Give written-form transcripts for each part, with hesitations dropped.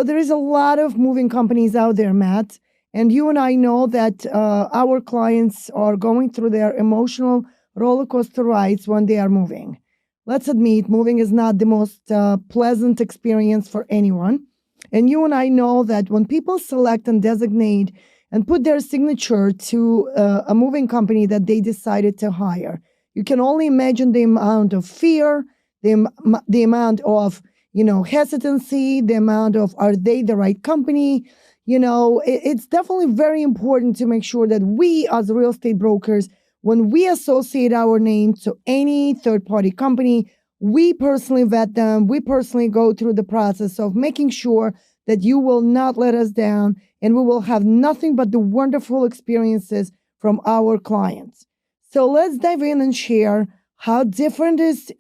There is a lot of moving companies out there, Matt. And you and I know that our clients are going through their emotional roller coaster rides when they are moving. Let's admit, moving is not the most pleasant experience for anyone. And you and I know that when people select and designate and put their signature to a moving company that they decided to hire, you can only imagine the amount of fear, the amount of hesitancy, the amount of are they the right company? It's definitely very important to make sure that we, as real estate brokers, when we associate our name to any third party company, we personally vet them. We personally go through the process of making sure that you will not let us down and we will have nothing but the wonderful experiences from our clients. So let's dive in and share how different this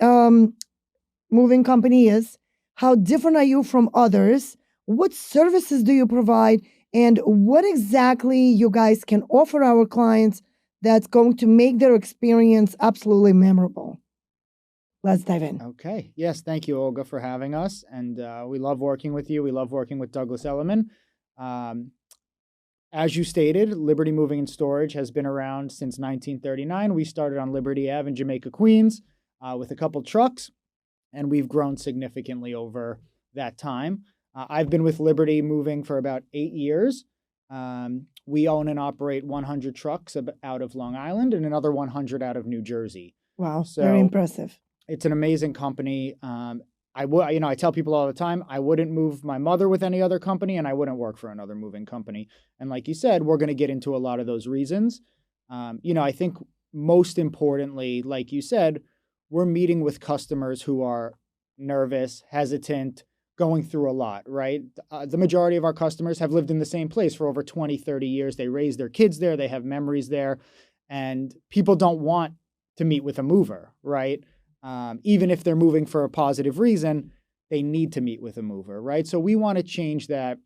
moving company is. How different are you from others? What services do you provide? And what exactly you guys can offer our clients that's going to make their experience absolutely memorable? Let's dive in. Okay. Yes. Thank you, Olga, for having us. And we love working with you. We love working with Douglas Elliman. Um, as you stated, Liberty Moving and Storage has been around since 1939. We started on Liberty Ave in Jamaica, Queens, with a couple trucks, and we've grown significantly over that time. I've been with Liberty Moving for about 8 years. We own and operate 100 trucks out of Long Island and another 100 out of New Jersey. Wow, So very impressive. It's an amazing company. I tell people all the time, I wouldn't move my mother with any other company, and I wouldn't work for another moving company. And like you said, we're going to get into a lot of those reasons. I think most importantly, like you said, we're meeting with customers who are nervous, hesitant, going through a lot, right? The majority of our customers have lived in the same place for over 20, 30 years. They raised their kids there. They have memories there. And people don't want to meet with a mover, right? Even if they're moving for a positive reason, they need to meet with a mover, right? So we want to change that.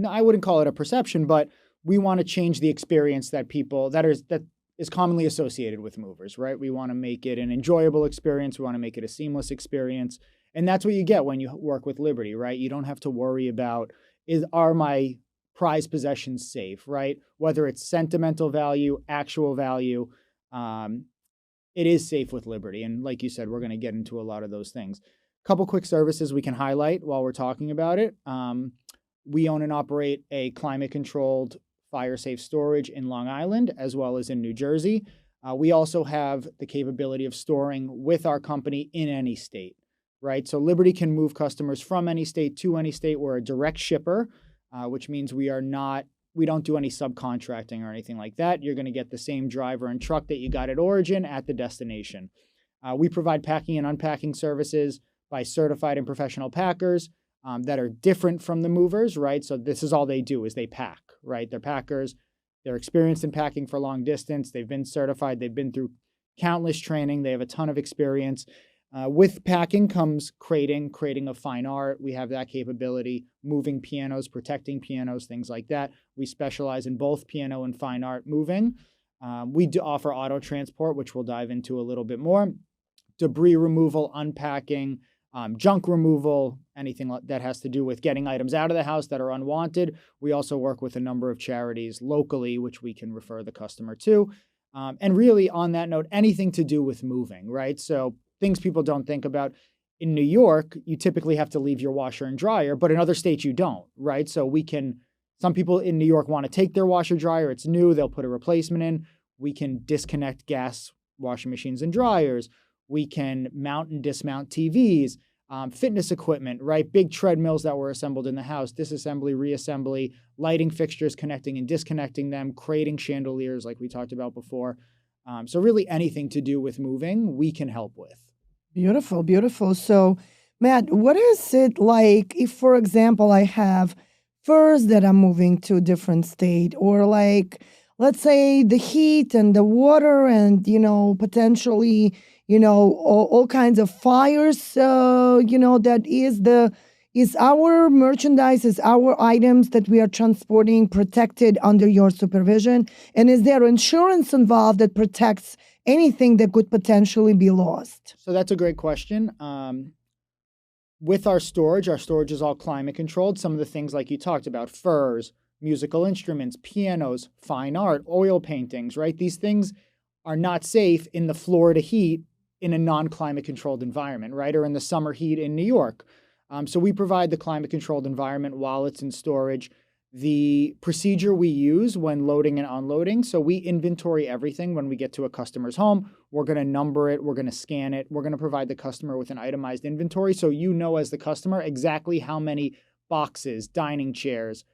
I wouldn't call it a perception, but we want to change the experience that is commonly associated with movers, right? We want to make it an enjoyable experience. We want to make it a seamless experience. And that's what you get when you work with Liberty, right? You don't have to worry about, are my prized possessions safe, right? Whether it's sentimental value, actual value, it is safe with Liberty. And like you said, we're going to get into a lot of those things. A couple quick services we can highlight while we're talking about it. We own and operate a climate-controlled fire-safe storage in Long Island, as well as in New Jersey. We also have the capability of storing with our company in any state, right? So Liberty can move customers from any state to any state. We're a direct shipper, which means we don't do any subcontracting or anything like that. You're going to get the same driver and truck that you got at origin at the destination. We provide packing and unpacking services by certified and professional packers that are different from the movers, right? So this is all they do is they pack, right? They're packers. They're experienced in packing for long distance. They've been certified. They've been through countless training. They have a ton of experience. With packing comes creating of fine art. We have that capability, moving pianos, protecting pianos, things like that. We specialize in both piano and fine art moving. We do offer auto transport, which we'll dive into a little bit more, debris removal, unpacking, junk removal, anything that has to do with getting items out of the house that are unwanted. We also work with a number of charities locally, which we can refer the customer to. And really on that note, anything to do with moving, right? So things people don't think about. In New York, you typically have to leave your washer and dryer, but in other states you don't, right? So some people in New York want to take their washer dryer. It's new. They'll put a replacement in. We can disconnect gas washing machines and dryers. We can mount and dismount TVs, fitness equipment, right? Big treadmills that were assembled in the house, disassembly, reassembly, lighting fixtures, connecting and disconnecting them, creating chandeliers like we talked about before. So really anything to do with moving, we can help with. Beautiful, beautiful. So, Matt, what is it like if, for example, I have furs that I'm moving to a different state, or like, let's say the heat and the water and, potentially, all kinds of fires, is our merchandise, is our items that we are transporting protected under your supervision? And is there insurance involved that protects anything that could potentially be lost? So that's a great question. with our storage is all climate controlled. Some of the things like you talked about, furs, musical instruments, pianos, fine art, oil paintings, right? These things are not safe in the Florida heat in a non-climate controlled environment, right? Or in the summer heat in New York. So we provide the climate controlled environment while it's in storage. The procedure we use when loading and unloading, so we inventory everything when we get to a customer's home. We're going to number it, we're going to scan it, we're going to provide the customer with an itemized inventory so you know as the customer exactly how many boxes, dining chairs,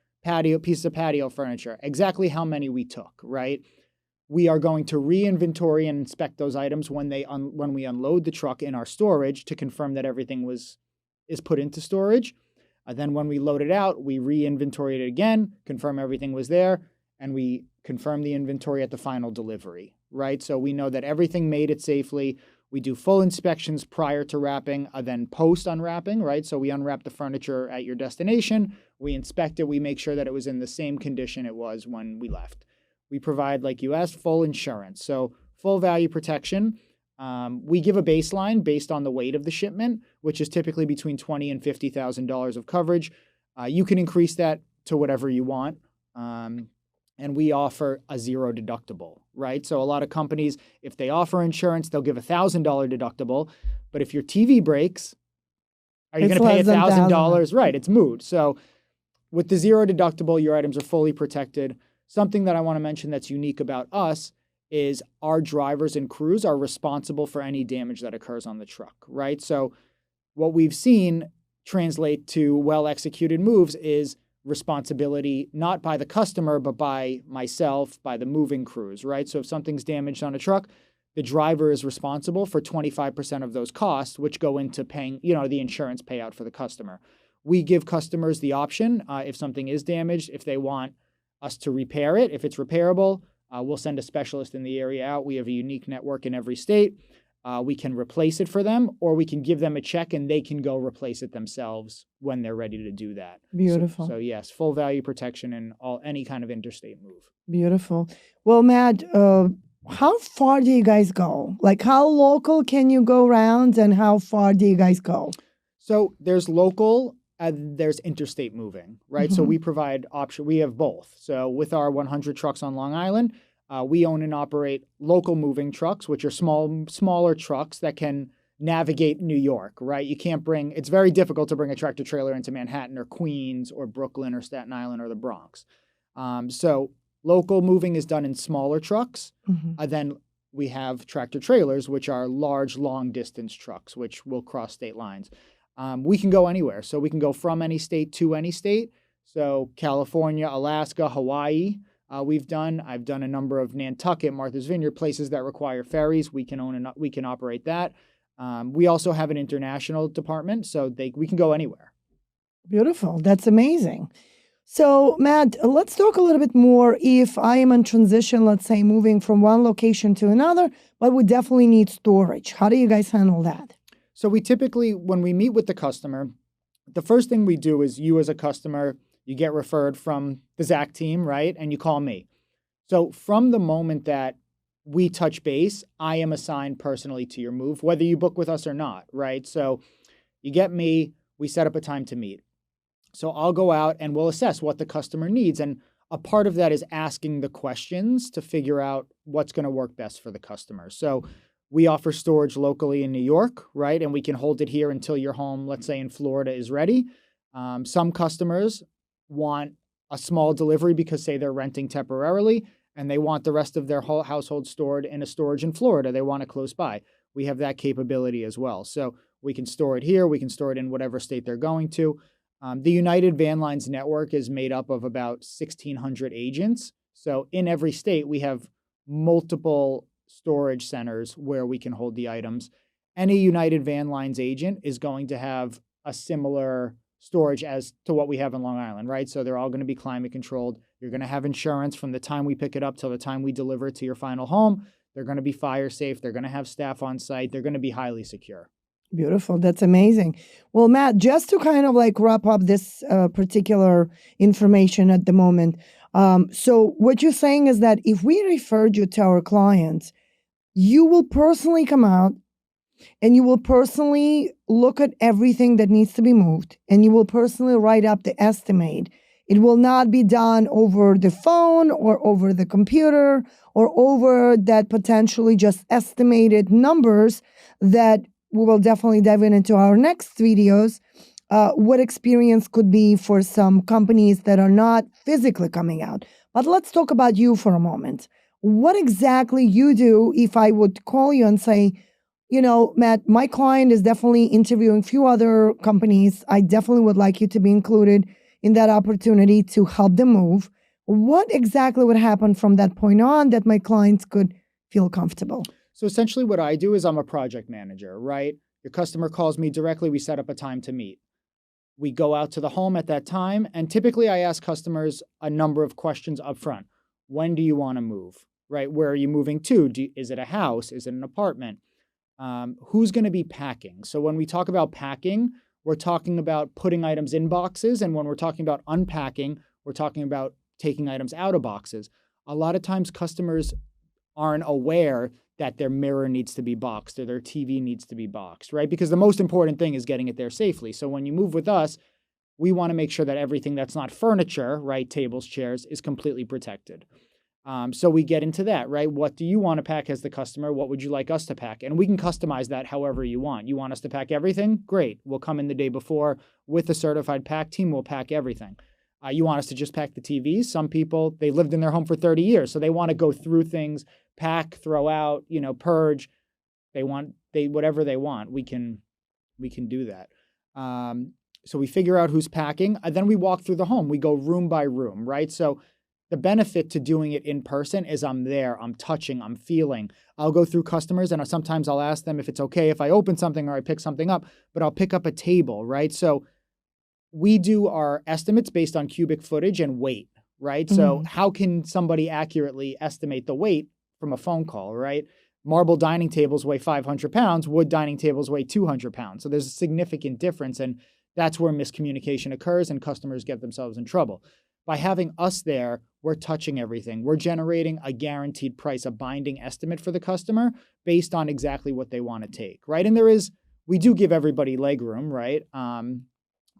pieces of patio furniture, exactly how many we took, right? We are going to re-inventory and inspect those items when we unload the truck in our storage to confirm that everything is put into storage. Then when we load it out, we re-inventory it again, confirm everything was there, and we confirm the inventory at the final delivery, right? So we know that everything made it safely. We do full inspections prior to wrapping, then post unwrapping, right? So we unwrap the furniture at your destination, we inspect it, we make sure that it was in the same condition it was when we left. We provide, like you asked, full insurance. So full value protection. We give a baseline based on the weight of the shipment, which is typically between $20,000 and $50,000 of coverage. You can increase that to whatever you want. And we offer a zero deductible, right? So a lot of companies, if they offer insurance, they'll give $1,000 deductible. But if your TV breaks, are you going to pay $1,000? Right, it's moot. So with the zero deductible, your items are fully protected. Something that I want to mention that's unique about us is our drivers and crews are responsible for any damage that occurs on the truck, right? So what we've seen translate to well-executed moves is responsibility not by the customer, but by myself, by the moving crews, right? So if something's damaged on a truck, the driver is responsible for 25% of those costs, which go into paying, the insurance payout for the customer. We give customers the option, if something is damaged, if they want us to repair it, if it's repairable, we'll send a specialist in the area out. We have a unique network in every state. We can replace it for them, or we can give them a check and they can go replace it themselves when they're ready to do that. Beautiful. So yes, full value protection in any kind of interstate move. Beautiful. Well, Matt, how far do you guys go? Like, how local can you go around, and how far do you guys go? So there's local. There's interstate moving, right? So we provide option. We have both. So with our 100 trucks on Long Island, we own and operate local moving trucks, which are smaller trucks that can navigate New York, right? It's very difficult to bring a tractor trailer into Manhattan or Queens or Brooklyn or Staten Island or the Bronx. So local moving is done in smaller trucks. Then we have tractor trailers, which are large, long distance trucks, which will cross state lines. We can go anywhere. So we can go from any state to any state. So California, Alaska, Hawaii, I've done a number of Nantucket, Martha's Vineyard, places that require ferries. We can operate that. We also have an international department, so we can go anywhere. Beautiful. That's amazing. So, Matt, let's talk a little bit more. If I am in transition, let's say moving from one location to another, but we definitely need storage. How do you guys handle that? So we typically, when we meet with the customer, the first thing we do is you as a customer, you get referred from the ZAC team, right? And you call me. So from the moment that we touch base, I am assigned personally to your move, whether you book with us or not, right? So you get me, we set up a time to meet. So I'll go out and we'll assess what the customer needs. And a part of that is asking the questions to figure out what's going to work best for the customer. So we offer storage locally in New York, right? And we can hold it here until your home, let's say in Florida, is ready. Some customers want a small delivery because, say, they're renting temporarily and they want the rest of their whole household stored in a storage in Florida. They want it close by. We have that capability as well. So we can store it here. We can store it in whatever state they're going to. The United Van Lines network is made up of about 1,600 agents. So in every state, we have multiple storage centers where we can hold the items. Any United Van Lines agent is going to have a similar storage as to what we have in Long Island, right? So they're all going to be climate controlled. You're going to have insurance from the time we pick it up till the time we deliver it to your final home. They're going to be fire safe. They're going to have staff on site. They're going to be highly secure. Beautiful. That's amazing. Well, Matt, just to kind of like wrap up this particular information at the moment. So what you're saying is that if we referred you to our clients, you will personally come out, and you will personally look at everything that needs to be moved, and you will personally write up the estimate. It will not be done over the phone or over the computer or over that potentially just estimated numbers that we will definitely dive into our next videos. What experience could be for some companies that are not physically coming out. But let's talk about you for a moment. What exactly you do if I would call you and say, Matt, my client is definitely interviewing a few other companies. I definitely would like you to be included in that opportunity to help them move. What exactly would happen from that point on that my clients could feel comfortable? So essentially what I do is I'm a project manager, right? Your customer calls me directly. We set up a time to meet. We go out to the home at that time. And typically I ask customers a number of questions up front. When do you want to move, right? Where are you moving to? Is it a house? Is it an apartment? Who's going to be packing? So when we talk about packing, we're talking about putting items in boxes. And when we're talking about unpacking, we're talking about taking items out of boxes. A lot of times customers aren't aware that their mirror needs to be boxed or their TV needs to be boxed, right? Because the most important thing is getting it there safely. So when you move with us, we want to make sure that everything that's not furniture, right, tables, chairs, is completely protected. So we get into that, right? What do you want to pack as the customer? What would you like us to pack? And we can customize that however you want. You want us to pack everything? Great. We'll come in the day before with a certified pack team. We'll pack everything. You want us to just pack the TVs? Some people, they lived in their home for 30 years, so they want to go through things, pack, throw out, purge. Whatever they want. We can do that. So we figure out who's packing, and then we walk through the home. We go room by room, right? So the benefit to doing it in person is I'm there, I'm touching, I'm feeling. I'll go through customers and sometimes I'll ask them if it's okay if I open something or I pick something up, but I'll pick up a table, right? So we do our estimates based on cubic footage and weight, right? So how can somebody accurately estimate the weight from a phone call, right? Marble dining tables weigh 500 pounds, wood dining tables weigh 200 pounds. So there's a significant difference, and that's where miscommunication occurs and customers get themselves in trouble. By having us there, we're touching everything. We're generating a guaranteed price, a binding estimate for the customer based on exactly what they want to take, right? And we do give everybody leg room, right?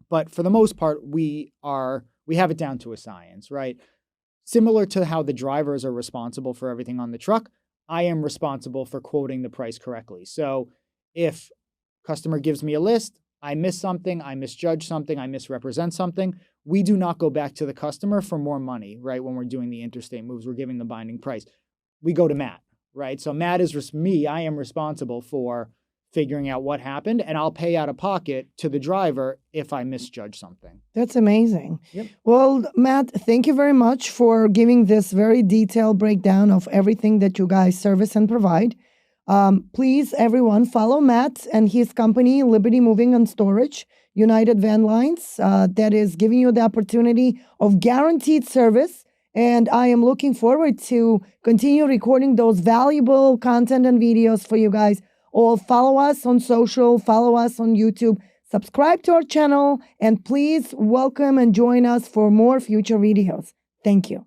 But for the most part, we have it down to a science, right? Similar to how the drivers are responsible for everything on the truck, I am responsible for quoting the price correctly. So if customer gives me a list, I miss something, I misjudge something, I misrepresent something, we do not go back to the customer for more money, right? When we're doing the interstate moves, we're giving the binding price. We go to Matt, right? So Matt is me. I am responsible for figuring out what happened, and I'll pay out of pocket to the driver if I misjudge something. That's amazing. Yep. Well, Matt, thank you very much for giving this very detailed breakdown of everything that you guys service and provide. Please, everyone, follow Matt and his company, Liberty Moving and Storage, United Van Lines, that is giving you the opportunity of guaranteed service. And I am looking forward to continue recording those valuable content and videos for you guys. All follow us on social, follow us on YouTube, subscribe to our channel, and please welcome and join us for more future videos. Thank you.